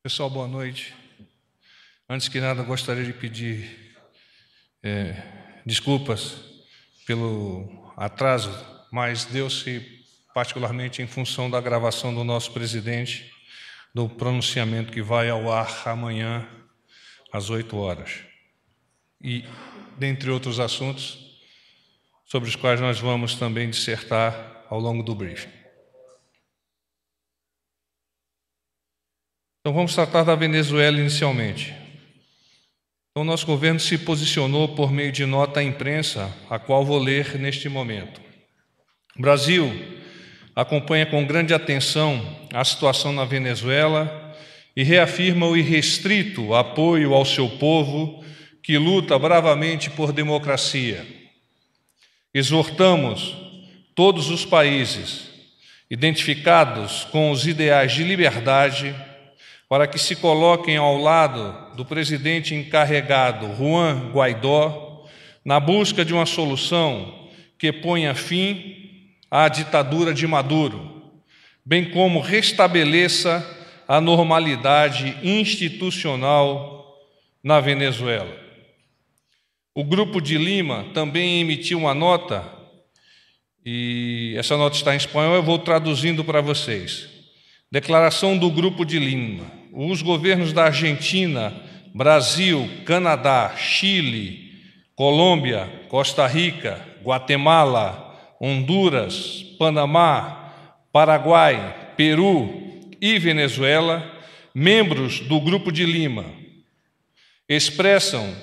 Pessoal, boa noite. Antes que nada, gostaria de pedir desculpas pelo atraso, mas deu-se particularmente em função da gravação do nosso presidente, do pronunciamento que vai ao ar amanhã, às 8 horas. E, dentre outros assuntos, sobre os quais nós vamos também dissertar ao longo do briefing. Então, vamos tratar da Venezuela inicialmente. Então, nosso governo se posicionou por meio de nota à imprensa, a qual vou ler neste momento. O Brasil acompanha com grande atenção a situação na Venezuela e reafirma o irrestrito apoio ao seu povo que luta bravamente por democracia. Exortamos todos os países identificados com os ideais de liberdade para que se coloquem ao lado do presidente encarregado Juan Guaidó na busca de uma solução que ponha fim à ditadura de Maduro, bem como restabeleça a normalidade institucional na Venezuela. O Grupo de Lima também emitiu uma nota, e essa nota está em espanhol, eu vou traduzindo para vocês. Declaração do Grupo de Lima. Os governos da Argentina, Brasil, Canadá, Chile, Colômbia, Costa Rica, Guatemala, Honduras, Panamá, Paraguai, Peru e Venezuela, membros do Grupo de Lima, expressam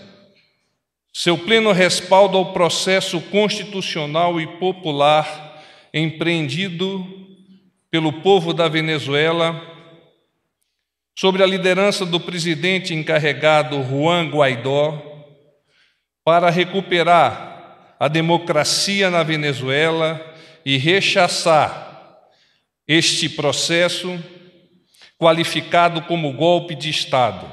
seu pleno respaldo ao processo constitucional e popular empreendido pelo povo da Venezuela, sob a liderança do presidente encarregado Juan Guaidó, para recuperar a democracia na Venezuela e rechaçar este processo qualificado como golpe de Estado.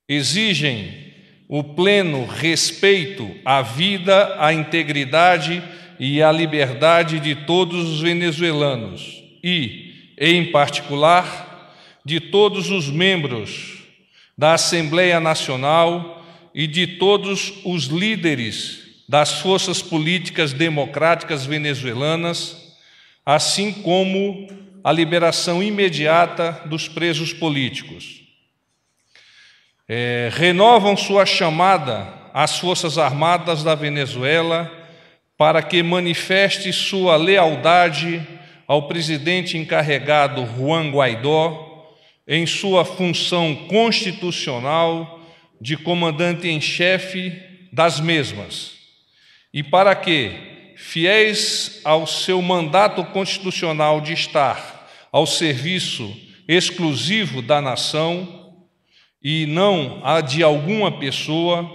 Exigem o pleno respeito à vida, à integridade e à liberdade de todos os venezuelanos e, em particular, de todos os membros da Assembleia Nacional e de todos os líderes das forças políticas democráticas venezuelanas, assim como a liberação imediata dos presos políticos. Renovam sua chamada às Forças Armadas da Venezuela para que manifeste sua lealdade ao presidente encarregado Juan Guaidó em sua função constitucional de comandante em chefe das mesmas, e para que, fiéis ao seu mandato constitucional de estar ao serviço exclusivo da nação e não a de alguma pessoa,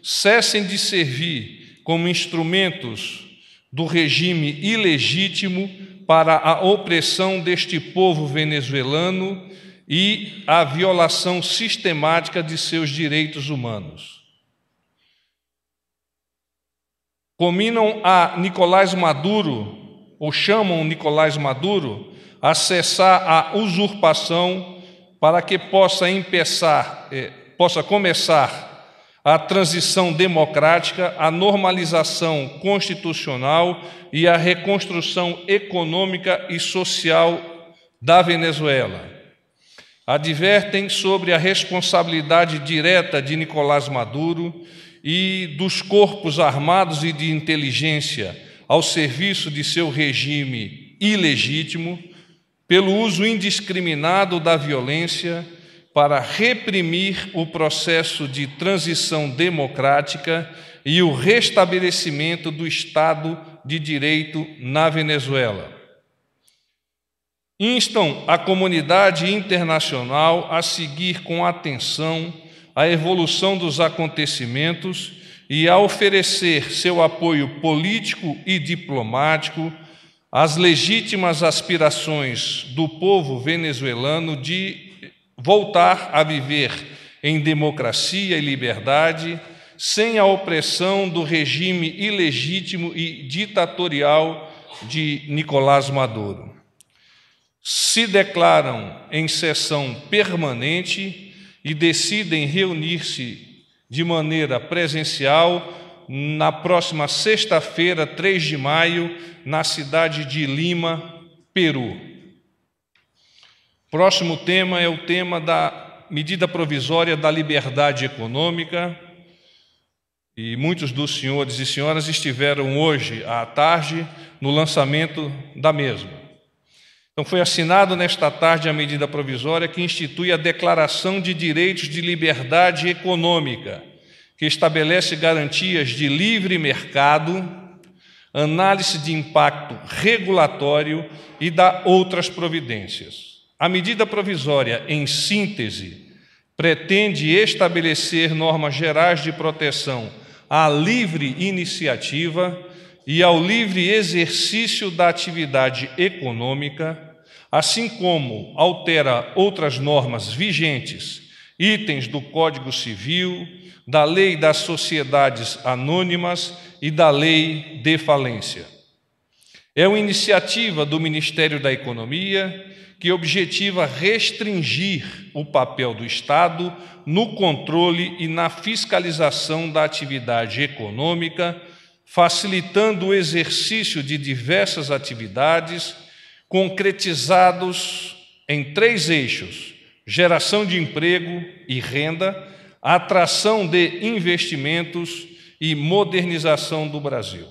cessem de servir como instrumentos do regime ilegítimo para a opressão deste povo venezuelano e a violação sistemática de seus direitos humanos. Combinam a Nicolás Maduro, ou chamam Nicolás Maduro, a cessar a usurpação para que possa começar a transição democrática, a normalização constitucional e a reconstrução econômica e social da Venezuela. Advertem sobre a responsabilidade direta de Nicolás Maduro e dos corpos armados e de inteligência ao serviço de seu regime ilegítimo, pelo uso indiscriminado da violência para reprimir o processo de transição democrática e o restabelecimento do Estado de Direito na Venezuela. Instam a comunidade internacional a seguir com atenção a evolução dos acontecimentos e a oferecer seu apoio político e diplomático às legítimas aspirações do povo venezuelano de voltar a viver em democracia e liberdade, sem a opressão do regime ilegítimo e ditatorial de Nicolás Maduro. se declaram em sessão permanente e decidem reunir-se de maneira presencial na próxima sexta-feira, 3 de maio, na cidade de Lima, Peru. Próximo tema é o tema da medida provisória da liberdade econômica, e muitos dos senhores e senhoras estiveram hoje à tarde no lançamento da mesma. Então, foi assinado nesta tarde a medida provisória que institui a Declaração de Direitos de Liberdade Econômica, que estabelece garantias de livre mercado, análise de impacto regulatório e dá outras providências. A medida provisória, em síntese, pretende estabelecer normas gerais de proteção à livre iniciativa e ao livre exercício da atividade econômica, assim como altera outras normas vigentes, itens do Código Civil, da Lei das Sociedades Anônimas e da Lei de Falência. É uma iniciativa do Ministério da Economia que objetiva restringir o papel do Estado no controle e na fiscalização da atividade econômica, facilitando o exercício de diversas atividades, concretizados em 3 eixos: geração de emprego e renda, atração de investimentos e modernização do Brasil.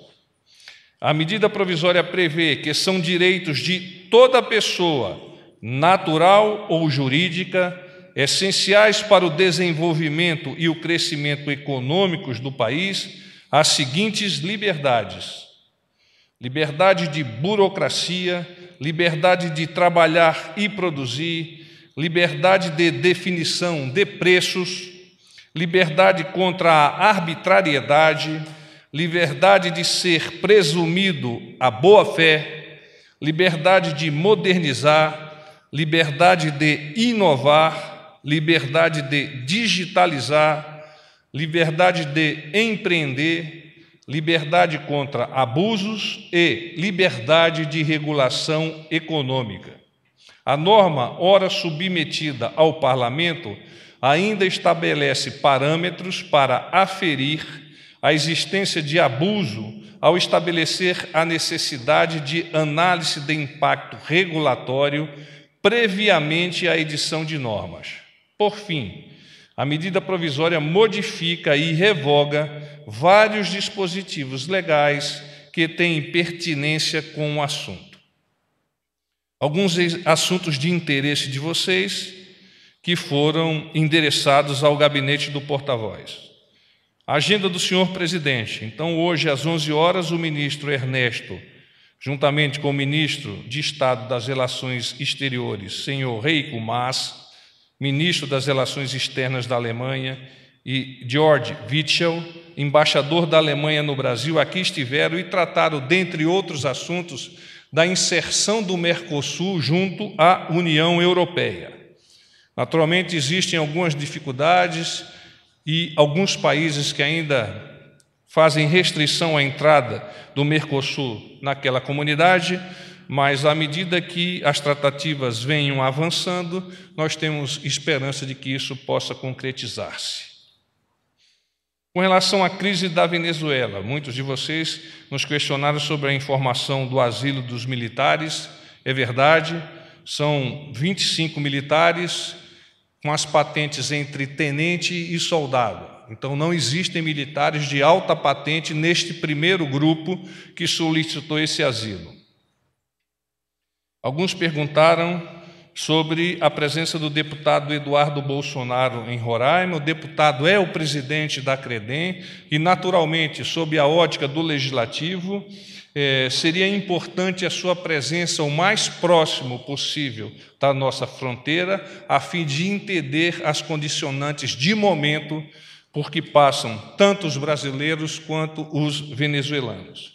A medida provisória prevê que são direitos de toda pessoa, natural ou jurídica, essenciais para o desenvolvimento e o crescimento econômicos do país, as seguintes liberdades: liberdade de burocracia, liberdade de trabalhar e produzir, liberdade de definição de preços, liberdade contra a arbitrariedade, liberdade de ser presumido a boa-fé, liberdade de modernizar, liberdade de inovar, liberdade de digitalizar, liberdade de empreender, liberdade contra abusos e liberdade de regulação econômica. A norma, ora submetida ao Parlamento, ainda estabelece parâmetros para aferir a existência de abuso ao estabelecer a necessidade de análise de impacto regulatório previamente à edição de normas. Por fim, a medida provisória modifica e revoga vários dispositivos legais que têm pertinência com o assunto. Alguns assuntos de interesse de vocês que foram endereçados ao gabinete do porta-voz. A agenda do senhor presidente. Então, hoje, às 11 horas, o ministro Ernesto, juntamente com o ministro de Estado das Relações Exteriores, senhor Heiko Maas, ministro das Relações Externas da Alemanha, e Georg Witschel, embaixador da Alemanha no Brasil, aqui estiveram e trataram, dentre outros assuntos, da inserção do Mercosul junto à União Europeia. Naturalmente, existem algumas dificuldades e alguns países que ainda fazem restrição à entrada do Mercosul naquela comunidade, mas à medida que as tratativas venham avançando, nós temos esperança de que isso possa concretizar-se. Com relação à crise da Venezuela, muitos de vocês nos questionaram sobre a informação do asilo dos militares. É verdade, são 25 militares com as patentes entre tenente e soldado. Então, não existem militares de alta patente neste primeiro grupo que solicitou esse asilo. Alguns perguntaram sobre a presença do deputado Eduardo Bolsonaro em Roraima. O deputado é o presidente da CREDEM e, naturalmente, sob a ótica do Legislativo, seria importante a sua presença o mais próximo possível da nossa fronteira, a fim de entender as condicionantes de momento por que passam tanto os brasileiros quanto os venezuelanos.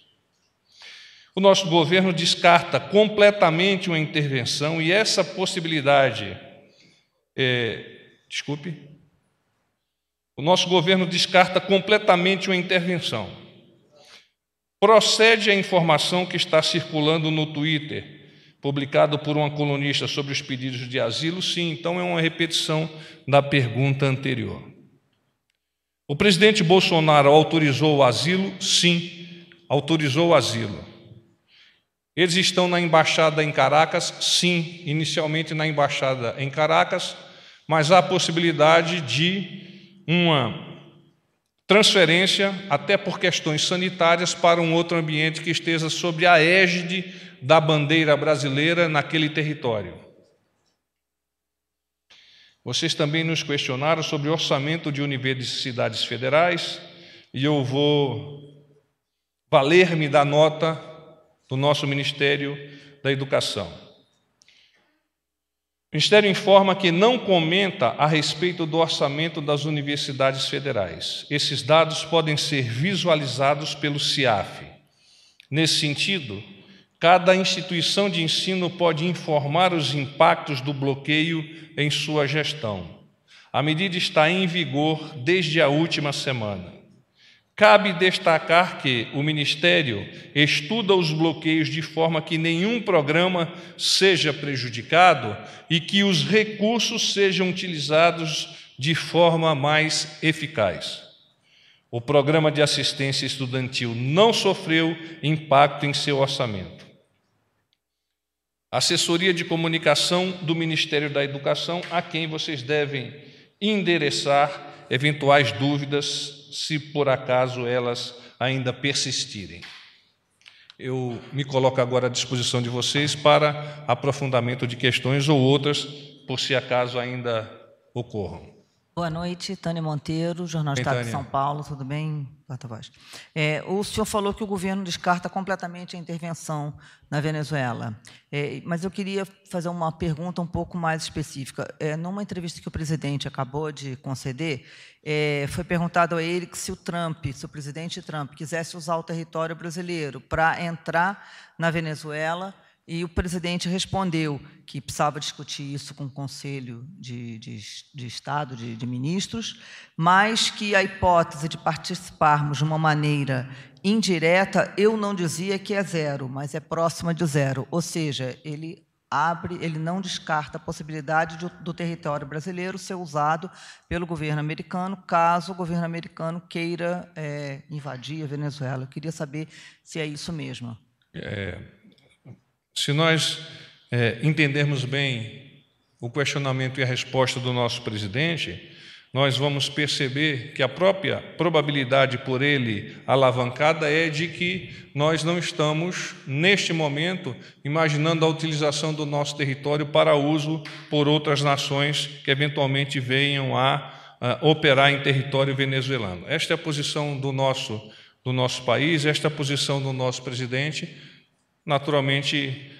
O nosso governo descarta completamente uma intervenção e essa possibilidade... O nosso governo descarta completamente uma intervenção. Procede a informação que está circulando no Twitter publicado por uma colunista sobre os pedidos de asilo? Sim, então é uma repetição da pergunta anterior. O presidente Bolsonaro autorizou o asilo? Sim, autorizou o asilo. Eles estão na embaixada em Caracas? Sim, inicialmente na embaixada em Caracas, mas há a possibilidade de uma transferência, até por questões sanitárias, para um outro ambiente que esteja sob a égide da bandeira brasileira naquele território. Vocês também nos questionaram sobre o orçamento de universidades federais, e eu vou valer-me da nota do nosso Ministério da Educação. O Ministério informa que não comenta a respeito do orçamento das universidades federais. Esses dados podem ser visualizados pelo CIAF. Nesse sentido, cada instituição de ensino pode informar os impactos do bloqueio em sua gestão. A medida está em vigor desde a última semana. Cabe destacar que o Ministério estuda os bloqueios de forma que nenhum programa seja prejudicado e que os recursos sejam utilizados de forma mais eficaz. O programa de assistência estudantil não sofreu impacto em seu orçamento. A assessoria de comunicação do Ministério da Educação, a quem vocês devem endereçar eventuais dúvidas, se por acaso elas ainda persistirem. Eu me coloco agora à disposição de vocês para aprofundamento de questões ou outras, por se acaso ainda ocorram. Boa noite, Tânia Monteiro, Jornal do Estado de São Paulo, tudo bem, porta-voz? O senhor falou que o governo descarta completamente a intervenção na Venezuela, mas eu queria fazer uma pergunta um pouco mais específica. Numa entrevista que o presidente acabou de conceder, foi perguntado a ele que se o presidente Trump quisesse usar o território brasileiro para entrar na Venezuela, e o presidente respondeu que precisava discutir isso com o Conselho de Estado, de Ministros, mas que a hipótese de participarmos de uma maneira indireta, eu não dizia que é zero, mas é próxima de zero. Ou seja, ele não descarta a possibilidade do território brasileiro ser usado pelo governo americano, caso o governo americano queira invadir a Venezuela. Eu queria saber se é isso mesmo. Se nós entendermos bem o questionamento e a resposta do nosso presidente, nós vamos perceber que a própria probabilidade por ele alavancada é de que nós não estamos, neste momento, imaginando a utilização do nosso território para uso por outras nações que eventualmente venham a operar em território venezuelano. Esta é a posição do nosso país, esta é a posição do nosso presidente. Naturalmente,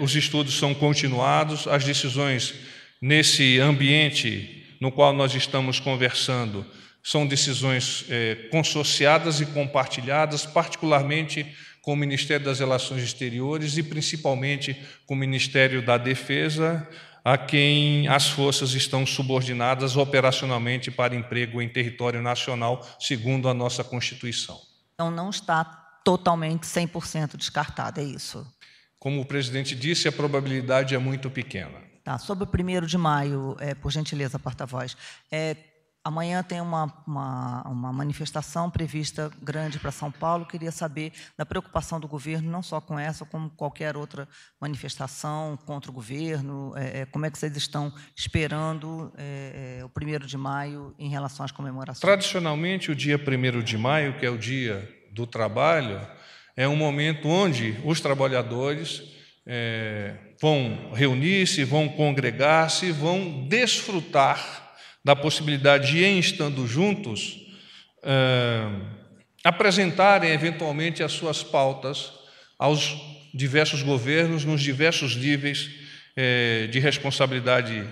os estudos são continuados, as decisões nesse ambiente no qual nós estamos conversando são decisões consorciadas e compartilhadas, particularmente com o Ministério das Relações Exteriores e principalmente com o Ministério da Defesa, a quem as forças estão subordinadas operacionalmente para emprego em território nacional, segundo a nossa Constituição. Então, não está totalmente 100% descartada, é isso? Como o presidente disse, a probabilidade é muito pequena. Tá, sobre o 1º de maio, por gentileza, porta-voz, amanhã tem uma manifestação prevista grande para São Paulo. Queria saber da preocupação do governo, não só com essa, como qualquer outra manifestação contra o governo. Como é que vocês estão esperando o 1º de maio em relação às comemorações? Tradicionalmente, o dia 1º de maio, que é o dia do trabalho, é um momento onde os trabalhadores vão reunir-se, vão congregar-se, vão desfrutar da possibilidade de, em estando juntos, apresentarem eventualmente as suas pautas aos diversos governos, nos diversos níveis de responsabilidade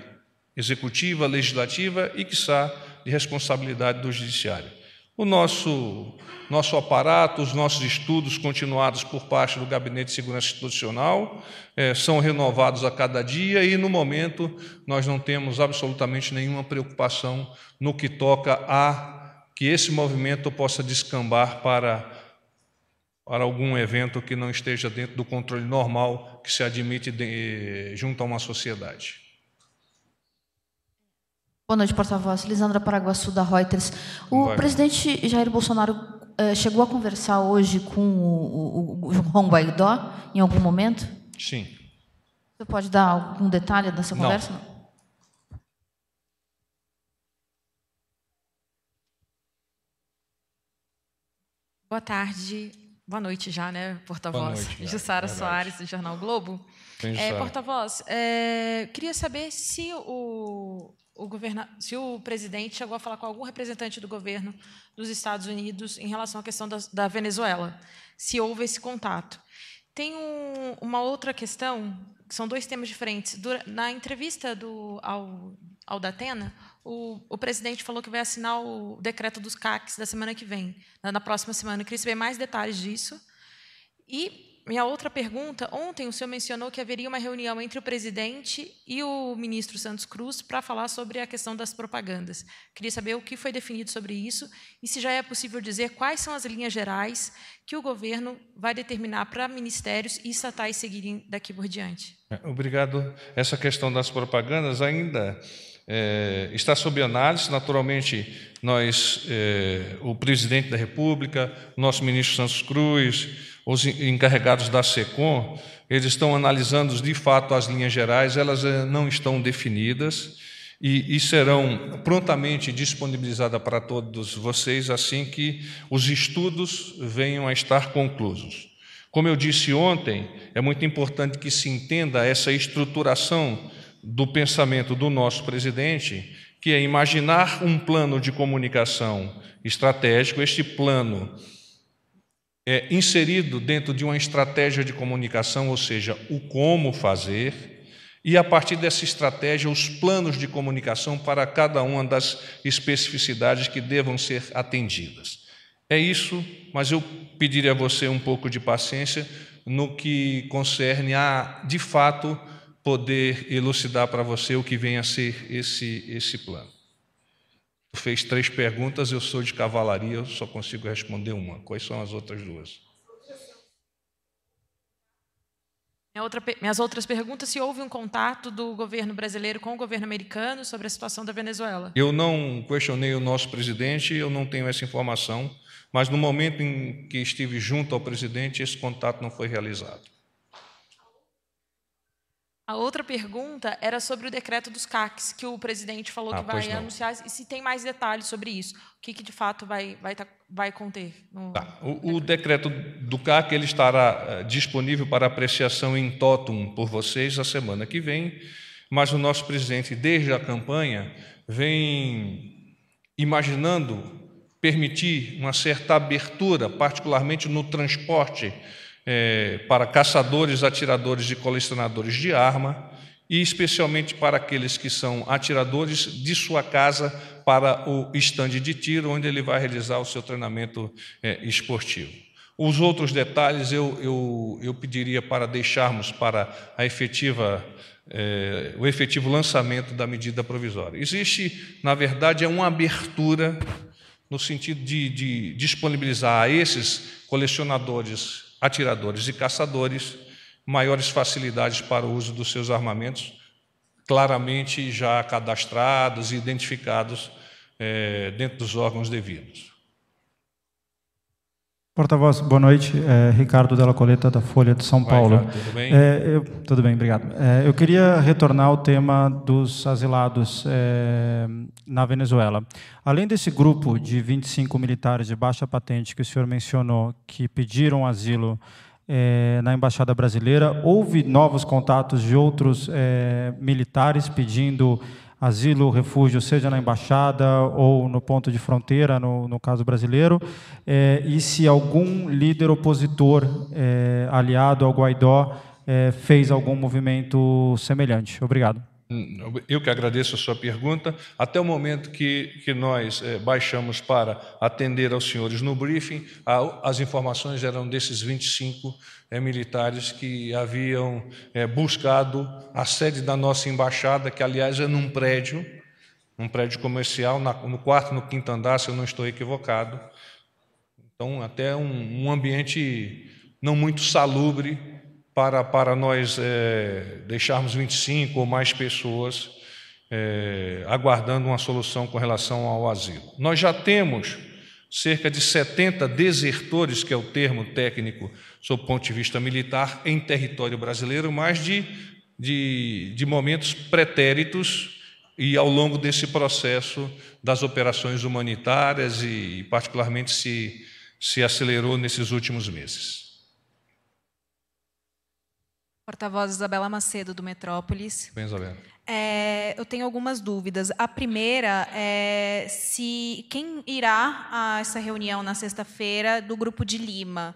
executiva, legislativa e, quiçá, de responsabilidade do judiciário. O nosso aparato, os nossos estudos continuados por parte do Gabinete de Segurança Institucional são renovados a cada dia e, no momento, nós não temos absolutamente nenhuma preocupação no que toca a que esse movimento possa descambar para para algum evento que não esteja dentro do controle normal que se admite junto a uma sociedade. Boa noite, porta-voz. Lisandra Paraguaçu, da Reuters. O presidente Jair Bolsonaro chegou a conversar hoje com o Juan Guaidó em algum momento? Sim. Você pode dar algum detalhe dessa conversa? Não. Boa tarde. Boa noite já, né, porta-voz? Jussara Soares, do Jornal Globo. Porta-voz, queria saber se se o presidente chegou a falar com algum representante do governo dos Estados Unidos em relação à questão da Venezuela, se houve esse contato. Tem uma outra questão, que são dois temas diferentes. Na entrevista ao Datena, o presidente falou que vai assinar o decreto dos CACs da semana que vem, na próxima semana. Eu queria saber mais detalhes disso. E minha outra pergunta, ontem o senhor mencionou que haveria uma reunião entre o presidente e o ministro Santos Cruz para falar sobre a questão das propagandas. Queria saber o que foi definido sobre isso e se já é possível dizer quais são as linhas gerais que o governo vai determinar para ministérios e estatais seguirem daqui por diante. Obrigado. Essa questão das propagandas ainda está sob análise. Naturalmente, o presidente da República, o nosso ministro Santos Cruz, os encarregados da SECOM, eles estão analisando de fato as linhas gerais, elas não estão definidas e serão prontamente disponibilizadas para todos vocês assim que os estudos venham a estar conclusos. Como eu disse ontem, é muito importante que se entenda essa estruturação do pensamento do nosso presidente, que é imaginar um plano de comunicação estratégico. Este plano é inserido dentro de uma estratégia de comunicação, ou seja, o como fazer, e a partir dessa estratégia, os planos de comunicação para cada uma das especificidades que devam ser atendidas. É isso, mas eu pediria a você um pouco de paciência no que concerne a, de fato, poder elucidar para você o que vem a ser esse plano. Fez 3 perguntas, eu sou de cavalaria, eu só consigo responder uma. Quais são as outras 2? Minhas outras perguntas, se houve um contato do governo brasileiro com o governo americano sobre a situação da Venezuela. Eu não questionei o nosso presidente, eu não tenho essa informação, mas no momento em que estive junto ao presidente, esse contato não foi realizado. A outra pergunta era sobre o decreto dos CACs, que o presidente falou que vai anunciar, e se tem mais detalhes sobre isso, o que de fato vai conter. O decreto do CAC ele estará disponível para apreciação em totum por vocês a semana que vem, mas o nosso presidente, desde a campanha, vem imaginando permitir uma certa abertura, particularmente no transporte, para caçadores, atiradores e colecionadores de arma, e especialmente para aqueles que são atiradores de sua casa para o estande de tiro, onde ele vai realizar o seu treinamento esportivo. Os outros detalhes eu pediria para deixarmos para o efetivo lançamento da medida provisória. Existe, na verdade, uma abertura no sentido de disponibilizar a esses colecionadores, atiradores e caçadores maiores facilidades para o uso dos seus armamentos, claramente já cadastrados e identificados dentro dos órgãos devidos. Porta-voz, boa noite. Ricardo Della Coleta, da Folha de São Paulo. Ricardo, tudo bem? Tudo bem, obrigado. Eu queria retornar ao tema dos asilados na Venezuela. Além desse grupo de 25 militares de baixa patente que o senhor mencionou, que pediram asilo na Embaixada Brasileira, houve novos contatos de outros militares pedindo asilo, refúgio, seja na embaixada ou no ponto de fronteira, no caso brasileiro, e se algum líder opositor aliado ao Guaidó fez algum movimento semelhante. Obrigado. Eu que agradeço a sua pergunta. Até o momento que nós baixamos para atender aos senhores no briefing, as informações eram desses 25 militares que haviam buscado a sede da nossa embaixada, que, aliás, é num prédio comercial, no 4º, no 5º andar, se eu não estou equivocado. Então, até um ambiente não muito salubre para nós deixarmos 25 ou mais pessoas aguardando uma solução com relação ao asilo. Nós já temos cerca de 70 desertores, que é o termo técnico sob o ponto de vista militar, em território brasileiro, mas de momentos pretéritos e ao longo desse processo das operações humanitárias e particularmente se acelerou nesses últimos meses. Porta-voz Isabela Macedo, do Metrópolis. Bem, Isabela. Eu tenho algumas dúvidas. A primeira é quem irá a essa reunião na sexta-feira do Grupo de Lima?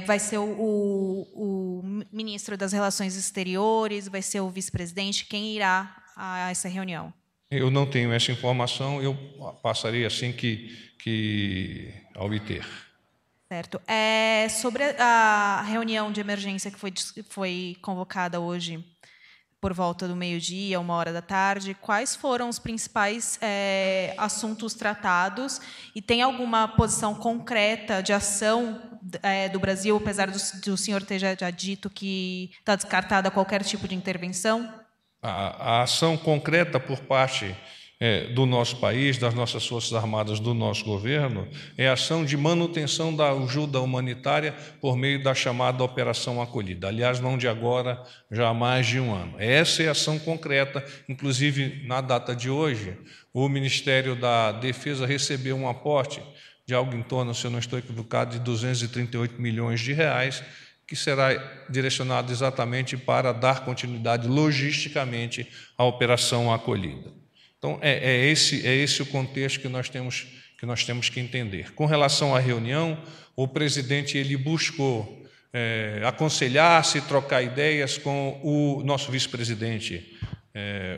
Vai ser o ministro das Relações Exteriores? Vai ser o vice-presidente? Quem irá a essa reunião? Eu não tenho essa informação, eu passarei assim que obter. Certo. Sobre a reunião de emergência que foi convocada hoje, por volta do meio-dia, 13h, quais foram os principais assuntos tratados? E tem alguma posição concreta de ação do Brasil, apesar do senhor ter já dito que está descartada qualquer tipo de intervenção? A ação concreta por parte do nosso país, das nossas Forças Armadas, do nosso governo, é a ação de manutenção da ajuda humanitária por meio da chamada Operação Acolhida. Aliás, não de agora, já há mais de um ano. Essa é a ação concreta. Inclusive, na data de hoje, o Ministério da Defesa recebeu um aporte de algo em torno, se eu não estou equivocado, de 238 milhões de reais, que será direcionado exatamente para dar continuidade logisticamente à Operação Acolhida. Então, é esse o contexto que nós temos que entender. Com relação à reunião, o presidente ele buscou aconselhar-se, trocar ideias com o nosso vice-presidente,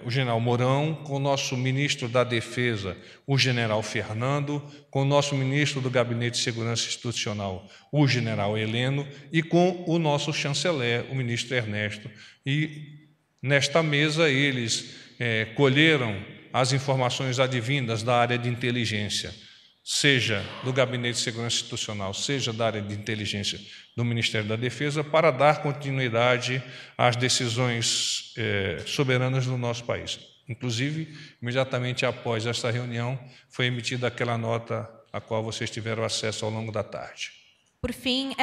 o general Mourão, com o nosso ministro da Defesa, o general Fernando, com o nosso ministro do Gabinete de Segurança Institucional, o general Heleno, e com o nosso chanceler, o ministro Ernesto. E, nesta mesa, eles colheram as informações advindas da área de inteligência, seja do Gabinete de Segurança Institucional, seja da área de inteligência do Ministério da Defesa, para dar continuidade às decisões soberanas do nosso país. Inclusive, imediatamente após esta reunião, foi emitida aquela nota a qual vocês tiveram acesso ao longo da tarde. Por fim,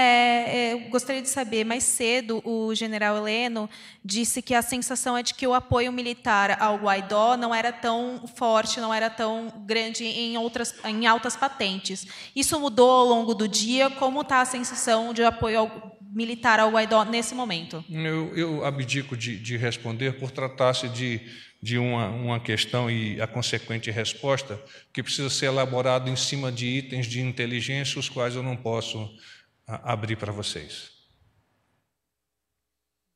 eu gostaria de saber, mais cedo, o general Heleno disse que a sensação é de que o apoio militar ao Guaidó não era tão forte, não era tão grande em altas patentes. Isso mudou ao longo do dia? Como está a sensação de apoio militar ao Guaidó nesse momento? Eu abdico de responder por tratar-se de uma questão e a consequente resposta que precisa ser elaborado em cima de itens de inteligência, os quais eu não posso abrir para vocês.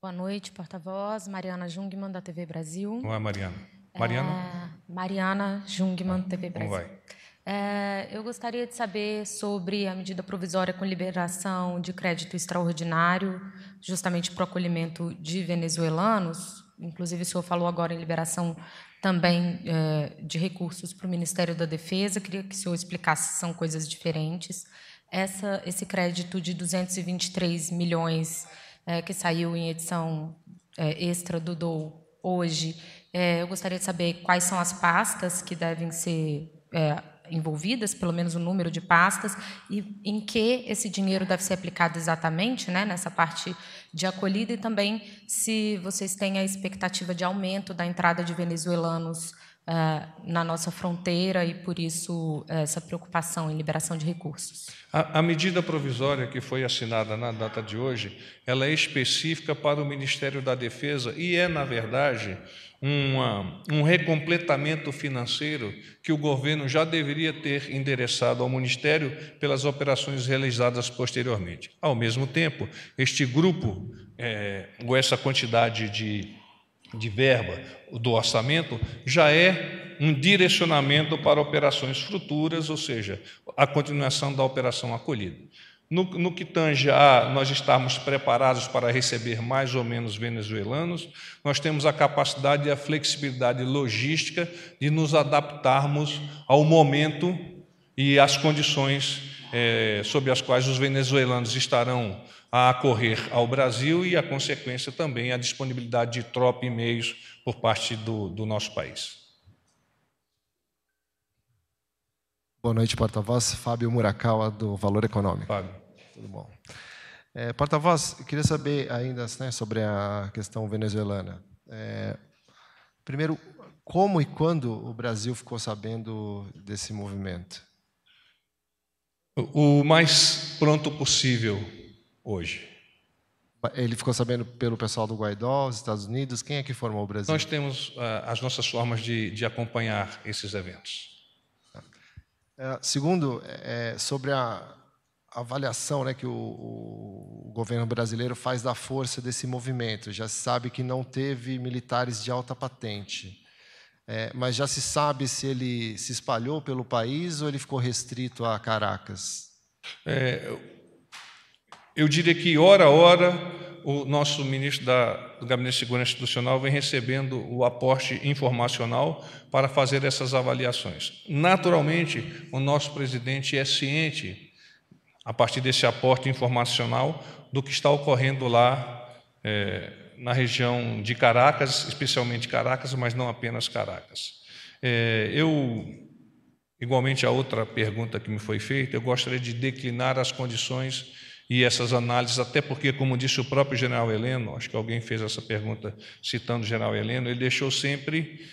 Boa noite, porta-voz. Mariana Jungmann, da TV Brasil. Olá, Mariana. Mariana Jungmann, TV Brasil. Como vai? Eu gostaria de saber sobre a medida provisória com liberação de crédito extraordinário, justamente para o acolhimento de venezuelanos. Inclusive, o senhor falou agora em liberação também de recursos para o Ministério da Defesa. Queria que o senhor explicasse se são coisas diferentes. Esse crédito de 223 milhões que saiu em edição extra do DOU hoje, eu gostaria de saber quais são as pastas que devem ser envolvidas, pelo menos o número de pastas, e em que esse dinheiro deve ser aplicado exatamente, né, nessa parte de acolhida, e também se vocês têm a expectativa de aumento da entrada de venezuelanos na nossa fronteira e, por isso, essa preocupação em liberação de recursos. A medida provisória que foi assinada na data de hoje, ela é específica para o Ministério da Defesa e é, na verdade, um recompletamento financeiro que o governo já deveria ter endereçado ao Ministério pelas operações realizadas posteriormente. Ao mesmo tempo, este grupo, ou essa quantidade de verba do orçamento, já é um direcionamento para operações futuras, ou seja, a continuação da Operação Acolhida. No que tange a nós estarmos preparados para receber mais ou menos venezuelanos, nós temos a capacidade e a flexibilidade logística de nos adaptarmos ao momento e às condições sob as quais os venezuelanos estarão a acorrer ao Brasil e a consequência também a disponibilidade de tropa e meios por parte do nosso país. Boa noite, porta-voz. Fábio Murakawa, do Valor Econômico. Fábio. Tudo bom. Porta-voz, eu queria saber ainda, né, sobre a questão venezuelana. Primeiro, como e quando o Brasil ficou sabendo desse movimento? O mais pronto possível hoje. Ele ficou sabendo pelo pessoal do Guaidó, os Estados Unidos? Quem é que formou o Brasil? Nós temos as nossas formas de acompanhar esses eventos. Segundo, sobre a avaliação, né, que o governo brasileiro faz da força desse movimento. Já se sabe que não teve militares de alta patente, mas já se sabe se ele se espalhou pelo país ou ele ficou restrito a Caracas? Eu diria que, hora a hora, o nosso ministro do Gabinete de Segurança Institucional vem recebendo o aporte informacional para fazer essas avaliações. Naturalmente, o nosso presidente é ciente, a partir desse aporte informacional, do que está ocorrendo lá na região de Caracas, especialmente Caracas, mas não apenas Caracas. Igualmente a outra pergunta que me foi feita, eu gostaria de declinar as condições e essas análises, até porque, como disse o próprio general Heleno, acho que alguém fez essa pergunta citando o general Heleno, ele deixou sempre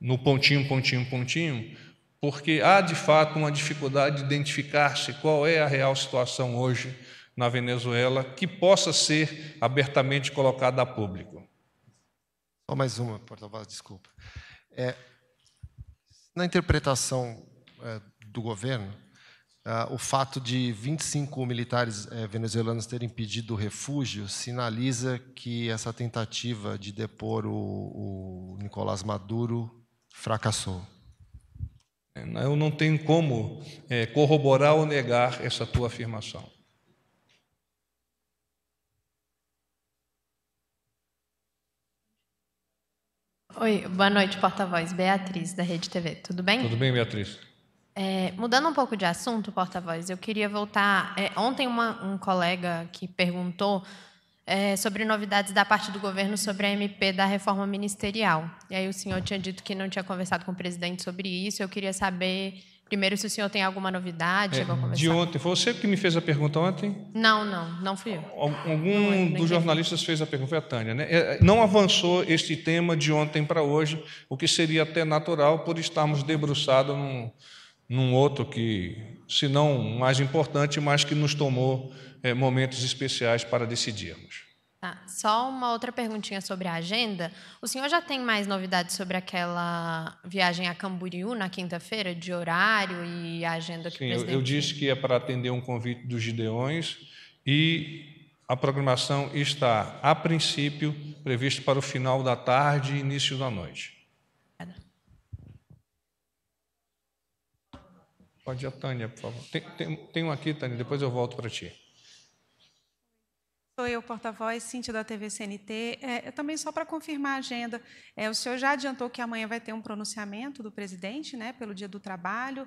no pontinho, pontinho, pontinho, porque há, de fato, uma dificuldade de identificar-se qual é a real situação hoje na Venezuela que possa ser abertamente colocada a público. Só mais uma, porta-voz, desculpa. Na interpretação do governo, o fato de 25 militares venezuelanos terem pedido refúgio sinaliza que essa tentativa de depor o Nicolás Maduro fracassou. Eu não tenho como corroborar ou negar essa tua afirmação. Oi, boa noite, porta-voz. Beatriz, da Rede TV. Tudo bem? Tudo bem, Beatriz. Mudando um pouco de assunto, porta-voz, eu queria voltar... ontem um colega que perguntou sobre novidades da parte do governo sobre a MP da reforma ministerial. E aí o senhor tinha dito que não tinha conversado com o presidente sobre isso. Eu queria saber, primeiro, se o senhor tem alguma novidade. Chegou a conversar? De ontem. Foi você que me fez a pergunta ontem? Não fui eu. Algum dos jornalistas fez a pergunta, foi a Tânia, né? Não avançou este tema de ontem para hoje, o que seria até natural por estarmos debruçados num outro que, se não mais importante, mas que nos tomou momentos especiais para decidirmos. Tá. Só uma outra perguntinha sobre a agenda. O senhor já tem mais novidades sobre aquela viagem a Camboriú na quinta-feira, de horário e a agenda que o presidente... Eu disse que é para atender um convite dos Gideões e a programação está, a princípio, prevista para o final da tarde e início da noite. Pode ir a Tânia, por favor. Tem um aqui, Tânia, depois eu volto para ti. Sou eu, porta-voz, Cíntia, da TV CNT. Também só para confirmar a agenda, o senhor já adiantou que amanhã vai ter um pronunciamento do presidente, né, pelo Dia do Trabalho.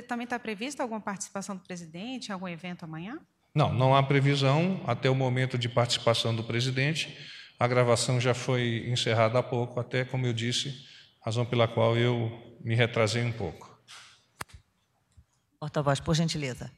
Também está prevista alguma participação do presidente em algum evento amanhã? Não há previsão até o momento de participação do presidente. A gravação já foi encerrada há pouco, até, como eu disse, razão pela qual eu me retrasei um pouco. Porta-voz, por gentileza.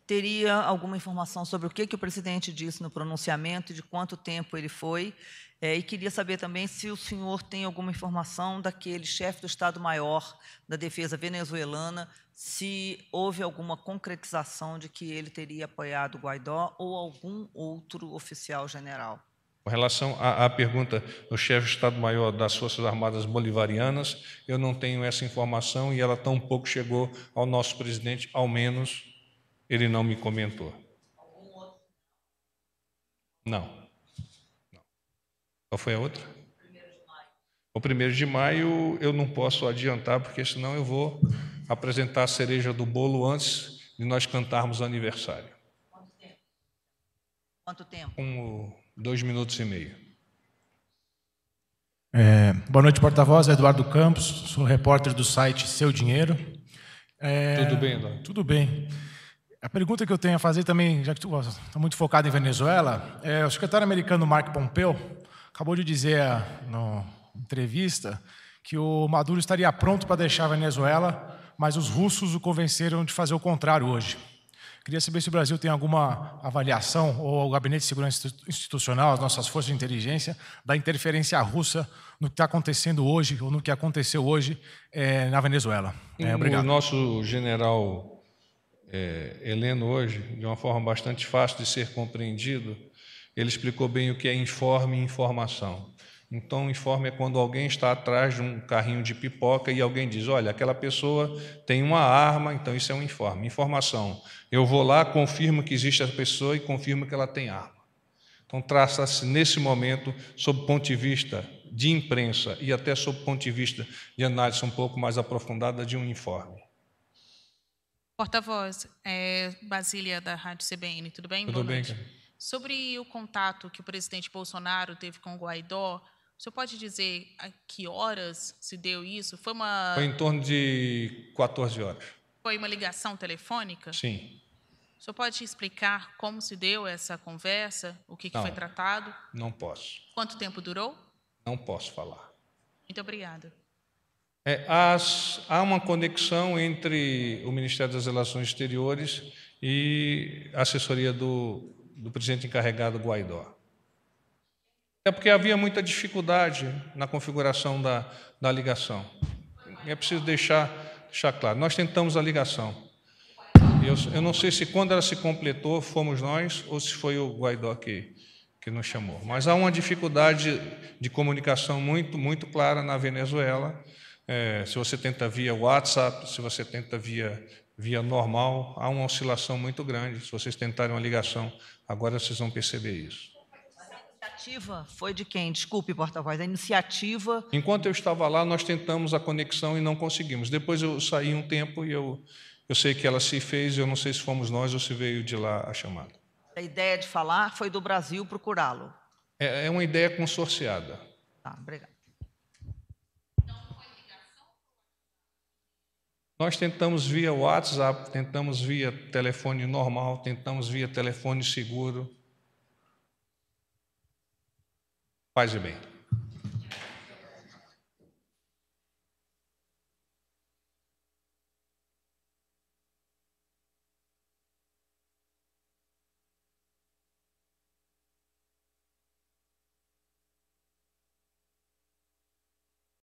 Teria alguma informação sobre o que o presidente disse no pronunciamento, de quanto tempo ele foi, e queria saber também se o senhor tem alguma informação daquele chefe do Estado-Maior da Defesa venezuelana, se houve alguma concretização de que ele teria apoiado o Guaidó ou algum outro oficial general. Com relação à pergunta do chefe de Estado-Maior das Forças Armadas Bolivarianas, eu não tenho essa informação e ela tampouco chegou ao nosso presidente, ao menos ele não me comentou. Não. Qual foi a outra? O 1º de maio eu não posso adiantar, porque senão eu vou apresentar a cereja do bolo antes de nós cantarmos o aniversário. Quanto tempo? 2 minutos e meio. Boa noite, porta-voz. Eduardo Campos, sou repórter do site Seu Dinheiro. Tudo bem, Eduardo? Tudo bem. A pergunta que eu tenho a fazer também, já que estou muito focado em Venezuela, o secretário americano Mark Pompeo acabou de dizer na entrevista que o Maduro estaria pronto para deixar a Venezuela, mas os russos o convenceram de fazer o contrário hoje. Queria saber se o Brasil tem alguma avaliação, ou o Gabinete de Segurança Institucional, as nossas forças de inteligência, da interferência russa no que está acontecendo hoje, ou no que aconteceu hoje na Venezuela. Obrigado. O nosso general Heleno hoje, de uma forma bastante fácil de ser compreendido, ele explicou bem o que é informe e informação. Então, informe é quando alguém está atrás de um carrinho de pipoca e alguém diz, olha, aquela pessoa tem uma arma, então isso é um informe. Informação, eu vou lá, confirmo que existe essa pessoa e confirmo que ela tem arma. Então, traça-se nesse momento, sob o ponto de vista de imprensa e até sob o ponto de vista de análise um pouco mais aprofundada de um informe. Porta-voz, Basília da Rádio CBN, tudo bem? Tudo bem, cara. Sobre o contato que o presidente Bolsonaro teve com o Guaidó, o senhor pode dizer a que horas se deu isso? Foi em torno de 14 horas. Foi uma ligação telefônica? Sim. O senhor pode explicar como se deu essa conversa, o que foi tratado? Não posso. Quanto tempo durou? Não posso falar. Muito obrigada. Há uma conexão entre o Ministério das Relações Exteriores e a assessoria do presidente encarregado Guaidó. É porque havia muita dificuldade na configuração da ligação. É preciso deixar claro. Nós tentamos a ligação. Eu não sei se quando ela se completou fomos nós ou se foi o Guaidó que nos chamou. Mas há uma dificuldade de comunicação muito clara na Venezuela. Se você tenta via WhatsApp, se você tenta via normal, há uma oscilação muito grande. Se vocês tentarem uma ligação, agora vocês vão perceber isso. A iniciativa foi de quem? Desculpe, porta-voz. A iniciativa... Enquanto eu estava lá, nós tentamos a conexão e não conseguimos. Depois eu saí um tempo e eu sei que ela se fez, eu não sei se fomos nós ou se veio de lá a chamada. A ideia de falar foi do Brasil procurá-lo. É uma ideia consorciada. Tá, obrigado. Nós tentamos via WhatsApp, tentamos via telefone normal, tentamos via telefone seguro. Paz e bem.